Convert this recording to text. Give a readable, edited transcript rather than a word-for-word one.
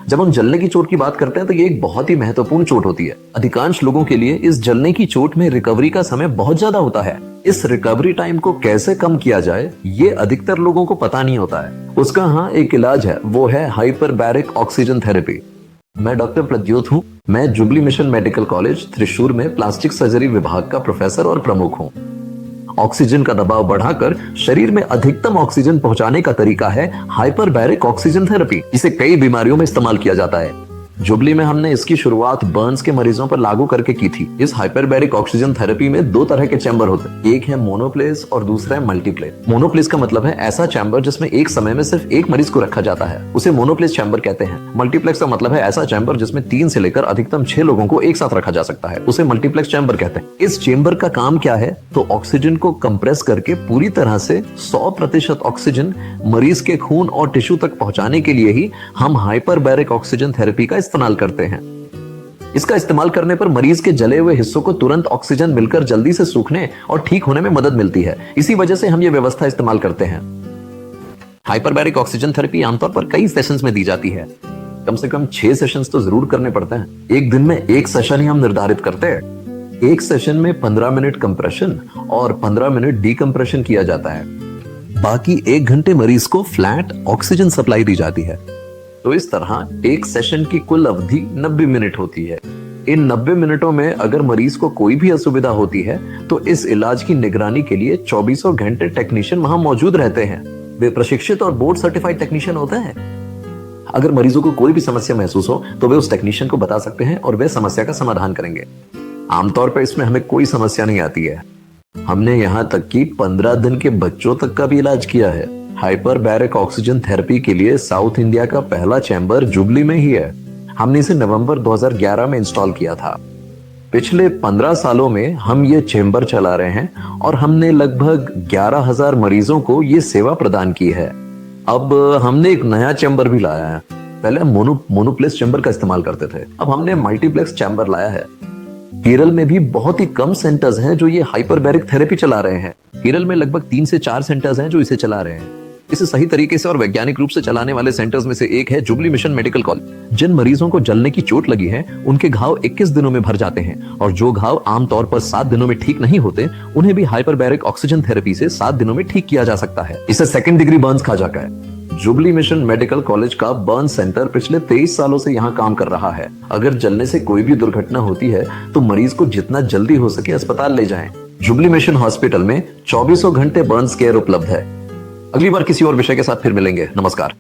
जब हम जलने की चोट की बात करते हैं तो ये एक बहुत ही महत्वपूर्ण चोट होती है। अधिकांश लोगों के लिए इस जलने की चोट में रिकवरी का समय बहुत ज्यादा होता है। इस रिकवरी टाइम को कैसे कम किया जाए ये अधिकतर लोगों को पता नहीं होता है। उसका हाँ एक इलाज है, वो है हाइपरबैरिक ऑक्सीजन थेरेपी। मैं डॉक्टर प्रद्योत हूँ। मैं jubilee mission medical college Thrissur में प्लास्टिक सर्जरी विभाग का प्रोफेसर और प्रमुख हूँ। ऑक्सीजन का दबाव बढ़ाकर शरीर में अधिकतम ऑक्सीजन पहुंचाने का तरीका है हाइपरबैरिक ऑक्सीजन थेरेपी। इसे कई बीमारियों में इस्तेमाल किया जाता है। जुबली में हमने इसकी शुरुआत बर्न्स के मरीजों पर लागू करके की थी। इस हाइपरबैरिक ऑक्सीजन थेरेपी में दो तरह के चैम्बर होते हैं, एक है मोनोप्लेस और दूसरा है मल्टीप्लेस। मोनोप्लेस का मतलब है ऐसा चैम्बर जिसमें एक समय में सिर्फ एक मरीज को रखा जाता है, उसे मोनोप्लेस चैम्बर कहते हैं। मल्टीप्लेक्स का मतलब है ऐसा चैम्बर जिसमें 3 से लेकर अधिकतम 6 लोगों को एक साथ रखा जा सकता है, उसे मल्टीप्लेक्स चैम्बर कहते हैं। इस चैम्बर का काम क्या है, तो ऑक्सीजन को कंप्रेस करके पूरी तरह से 100% ऑक्सीजन मरीज के खून और टिश्यू तक पहुंचाने के लिए ही हम हाइपरबैरिक ऑक्सीजन थेरेपी का इस्तेमाल करते हैं। इसका इस्तेमाल करने पर मरीज के जले हुए हिस्सों को तुरंत ऑक्सीजन मिलकर जल्दी से सूखने और ठीक होने में मदद मिलती है। इसी वजह से हम ये व्यवस्था इस्तेमाल करते हैं। हाइपरबैरिक ऑक्सीजन थेरेपी आमतौर पर कई सेशंस में दी जाती है। कम से कम 6 सेशंस तो जरूर करने पड़ते हैं। एक दिन में एक सेशन ही हम निर्धारित करते हैं। एक सेशन में 15 मिनट कंप्रेशन और 15 मिनट डीकंप्रेशन किया जाता है। बाकी 1 घंटे मरीज को फ्लैट ऑक्सीजन सप्लाई दी जाती है। तो इस तरह एक सेशन की कुल अवधि 90 मिनट होती है। इन 90 मिनटों में अगर मरीज को कोई भी असुविधा होती है तो इस इलाज की निगरानी के लिए 24 घंटे टेक्नीशियन वहां मौजूद रहते हैं। वे प्रशिक्षित और बोर्ड सर्टिफाइड टेक्नीशियन होते हैं। अगर मरीजों को कोई भी समस्या महसूस हो तो वे उस टेक्नीशियन को बता सकते हैं और वे समस्या का समाधान करेंगे। आमतौर पर इसमें हमें कोई समस्या नहीं आती है। हमने यहां तक कि 15 दिन के बच्चों तक का भी इलाज किया है। हाइपरबैरिक ऑक्सीजन थेरेपी के लिए साउथ इंडिया का पहला चैम्बर जुबली में ही है। हमने इसे नवंबर 2011 में इंस्टॉल किया था। पिछले 15 सालों में हम ये चैम्बर चला रहे हैं और हमने लगभग 11,000 मरीजों को ये सेवा प्रदान की है। अब हमने एक नया चैम्बर भी लाया है। पहले हम मोनोप्लेक्स चैम्बर का इस्तेमाल करते थे, अब हमने मल्टीप्लेक्स चैम्बर लाया है। केरल में भी बहुत ही कम सेंटर्स हैं जो ये हाइपरबैरिक थेरेपी चला रहे हैं। केरल में लगभग 3 से 4 सेंटर्स हैं जो इसे चला रहे हैं। इसे सही तरीके से और वैज्ञानिक रूप से चलाने वाले सेंटर्स में से एक है जुबली मिशन मेडिकल कॉलेज। जिन मरीजों को जलने की चोट लगी है उनके घाव 21 दिनों में भर जाते हैं और जो घाव आमतौर पर 7 दिनों में ठीक नहीं होते उन्हें भी हाइपरबैरिक ऑक्सीजन थेरेपी से 7 दिनों में ठीक किया जा सकता है। इसे 2nd डिग्री बर्न्स कहा जाता है। जुबली मिशन मेडिकल कॉलेज का बर्न सेंटर पिछले 23 सालों से यहाँ काम कर रहा है। अगर जलने से कोई भी दुर्घटना होती है तो मरीज को जितना जल्दी हो सके अस्पताल ले जाएं। जुबली मिशन हॉस्पिटल में 24 घंटे बर्न्स केयर उपलब्ध है। अगली बार किसी और विषय के साथ फिर मिलेंगे। नमस्कार।